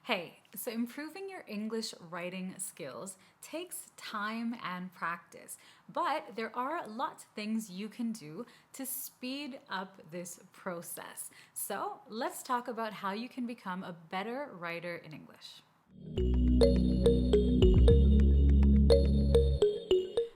Hey, so improving your English writing skills takes time and practice, but there are lots of things you can do to speed up this process. So let's talk about how you can become a better writer in English.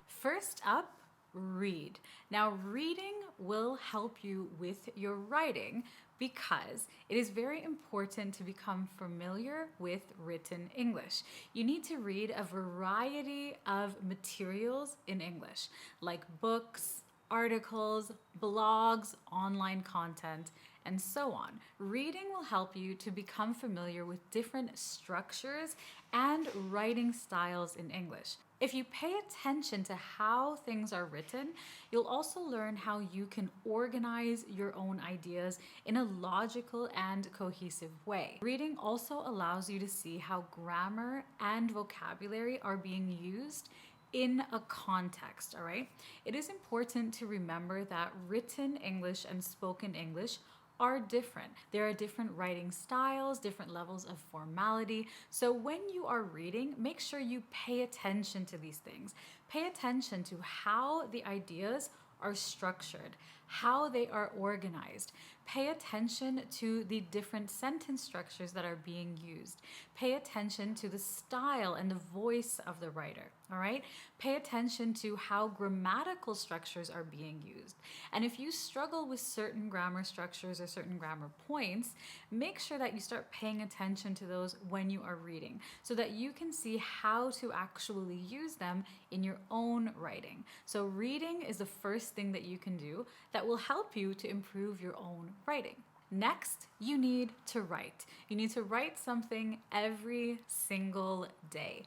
First up, read. Now, reading will help you with your writing because it is very important to become familiar with written English. You need to read a variety of materials in English, like books, articles, blogs, online content, and so on. Reading will help you to become familiar with different structures and writing styles in English. If you pay attention to how things are written, you'll also learn how you can organize your own ideas in a logical and cohesive way. Reading also allows you to see how grammar and vocabulary are being used in a context, all right? It is important to remember that written English and spoken English are different. There are different writing styles, different levels of formality. So when you are reading, make sure you pay attention to these things. Pay attention to how the ideas are structured, how they are organized. Pay attention to the different sentence structures that are being used. Pay attention to the style and the voice of the writer, all right? Pay attention to how grammatical structures are being used. And if you struggle with certain grammar structures or certain grammar points, make sure that you start paying attention to those when you are reading so that you can see how to actually use them in your own writing. So reading is the first thing that you can do that will help you to improve your own writing. Next, you need to write. You need to write something every single day.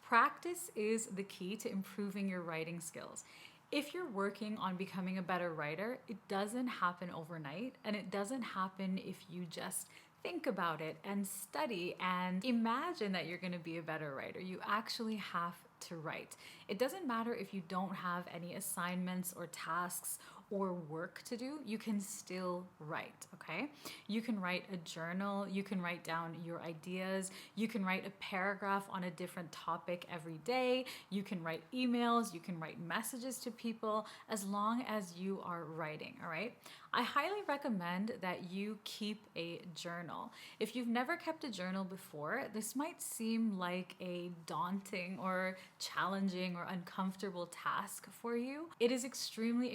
Practice is the key to improving your writing skills. If you're working on becoming a better writer, it doesn't happen overnight, and it doesn't happen if you just think about it and study and imagine that you're going to be a better writer. You actually have to write. It doesn't matter if you don't have any assignments or tasks or work to do, you can still write, okay? You can write a journal, you can write down your ideas, you can write a paragraph on a different topic every day, you can write emails, you can write messages to people, as long as you are writing, all right? I highly recommend that you keep a journal. If you've never kept a journal before, this might seem like a daunting or challenging or uncomfortable task for you. It is extremely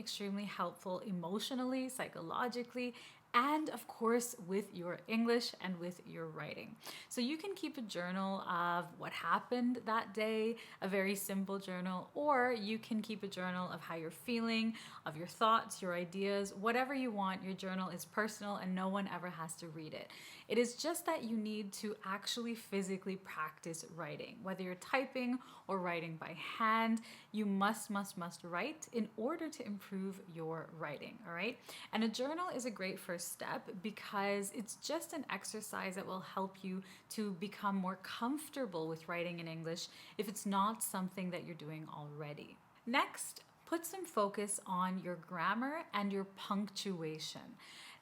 helpful emotionally, psychologically, and of course with your English and with your writing. So you can keep a journal of what happened that day, a very simple journal, or you can keep a journal of how you're feeling, of your thoughts, your ideas, whatever you want. Your journal is personal and no one ever has to read it. It is just that you need to actually physically practice writing. Whether you're typing or writing by hand, you must write in order to improve your writing, all right? And a journal is a great first step because it's just an exercise that will help you to become more comfortable with writing in English if it's not something that you're doing already. Next, put some focus on your grammar and your punctuation.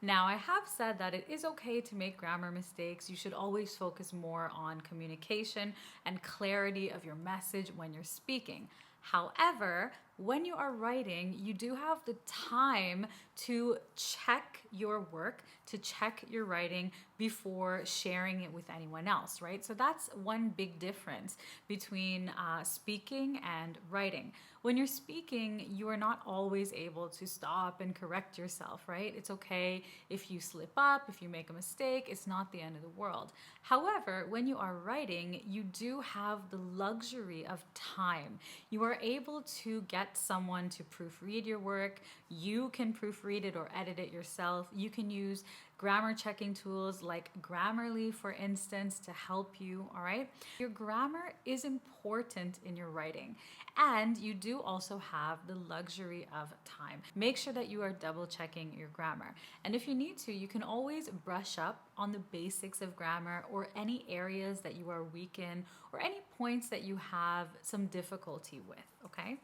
Now, I have said that it is okay to make grammar mistakes. You should always focus more on communication and clarity of your message when you're speaking. However, when you are writing, you do have the time to check your work, to check your writing before sharing it with anyone else, right? So that's one big difference between speaking and writing. When you're speaking, you are not always able to stop and correct yourself, right? It's okay if you slip up, if you make a mistake, it's not the end of the world. However, when you are writing, you do have the luxury of time. You are able to get someone to proofread your work. You can proofread it or edit it yourself. You can use grammar checking tools like Grammarly, for instance, to help you, all right? Your grammar is important in your writing, and you do also have the luxury of time. Make sure that you are double checking your grammar. And if you need to, you can always brush up on the basics of grammar or any areas that you are weak in or any points that you have some difficulty with, okay?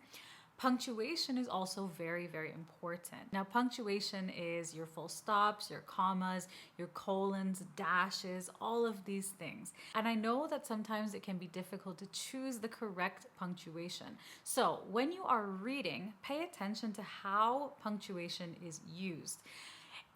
Punctuation is also very, very important. Now, punctuation is your full stops, your commas, your colons, dashes, all of these things. And I know that sometimes it can be difficult to choose the correct punctuation. So when you are reading, pay attention to how punctuation is used.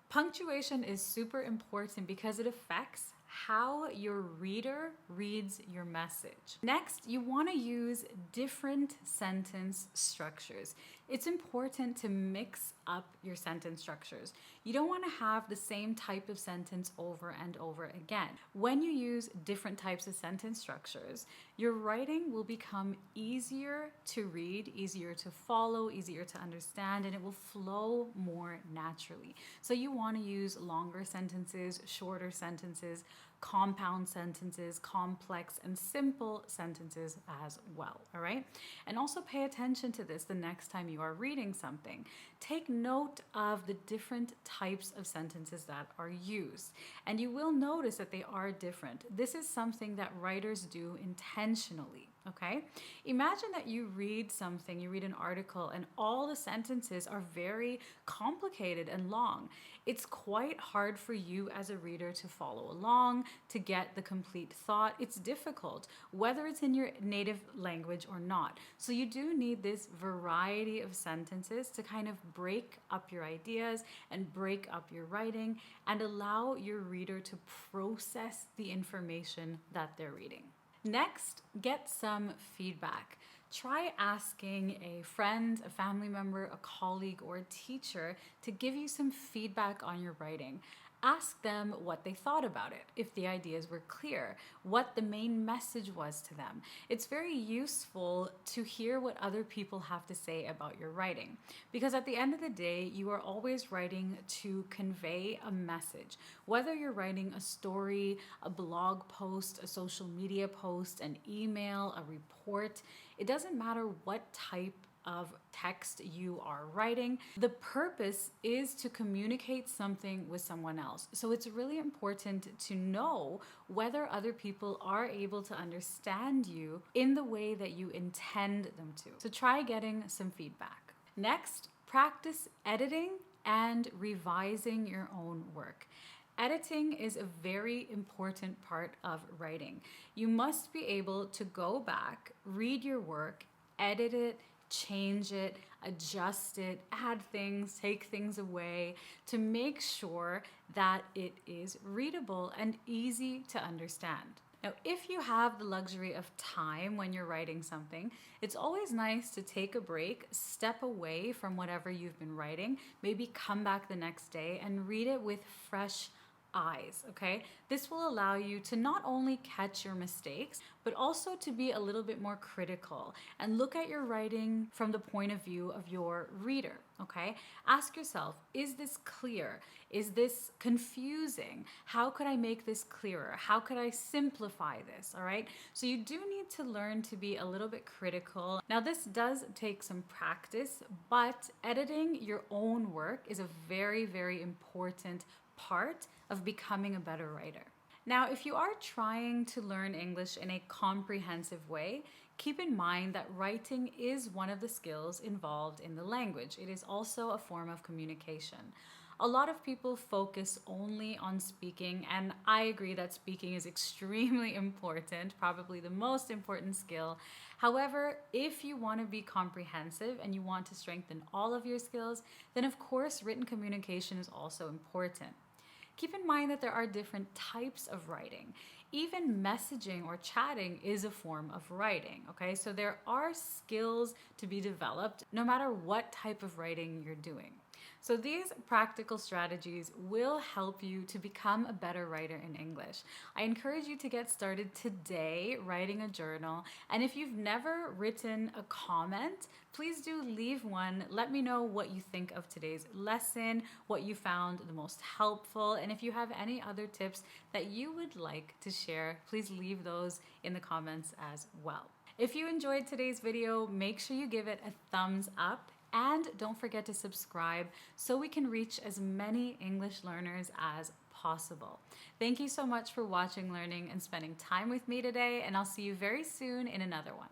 Punctuation is super important because it affects how your reader reads your message. Next, you want to use different sentence structures. It's important to mix up your sentence structures. You don't want to have the same type of sentence over and over again. When you use different types of sentence structures, your writing will become easier to read, easier to follow, easier to understand, and it will flow more naturally. So you want to use longer sentences, shorter sentences, compound sentences, complex and simple sentences as well, all right? And also pay attention to this the next time you are reading something. Take note of the different types of sentences that are used, and you will notice that they are different. This is something that writers do intentionally. Okay? Imagine that you read something, you read an article, and all the sentences are very complicated and long. It's quite hard for you as a reader to follow along, to get the complete thought. It's difficult, whether it's in your native language or not. So you do need this variety of sentences to kind of break up your ideas and break up your writing and allow your reader to process the information that they're reading. Next, get some feedback. Try asking a friend, a family member, a colleague, or a teacher to give you some feedback on your writing. Ask them what they thought about it, if the ideas were clear, what the main message was to them. It's very useful to hear what other people have to say about your writing, because at the end of the day, you are always writing to convey a message. Whether you're writing a story, a blog post, a social media post, an email, a report, it doesn't matter what type of text you are writing. The purpose is to communicate something with someone else. So it's really important to know whether other people are able to understand you in the way that you intend them to. So try getting some feedback. Next, practice editing and revising your own work. Editing is a very important part of writing. You must be able to go back, read your work, edit it, change it, adjust it, add things, take things away to make sure that it is readable and easy to understand. Now, if you have the luxury of time when you're writing something, it's always nice to take a break, step away from whatever you've been writing, maybe come back the next day and read it with fresh eyes, okay? This will allow you to not only catch your mistakes, but also to be a little bit more critical and look at your writing from the point of view of your reader, okay? Ask yourself, is this clear? Is this confusing? How could I make this clearer? How could I simplify this, all right? So you do need to learn to be a little bit critical. Now, this does take some practice, but editing your own work is a very, very important part of becoming a better writer. Now, if you are trying to learn English in a comprehensive way, keep in mind that writing is one of the skills involved in the language. It is also a form of communication. A lot of people focus only on speaking, and I agree that speaking is extremely important, probably the most important skill. However, if you want to be comprehensive and you want to strengthen all of your skills, then of course written communication is also important. Keep in mind that there are different types of writing. Even messaging or chatting is a form of writing, okay? So there are skills to be developed no matter what type of writing you're doing. So these practical strategies will help you to become a better writer in English. I encourage you to get started today writing a journal. And if you've never written a comment, please do leave one. Let me know what you think of today's lesson, what you found the most helpful. And if you have any other tips that you would like to share, please leave those in the comments as well. If you enjoyed today's video, make sure you give it a thumbs up. And don't forget to subscribe so we can reach as many English learners as possible. Thank you so much for watching, learning, and spending time with me today, and I'll see you very soon in another one.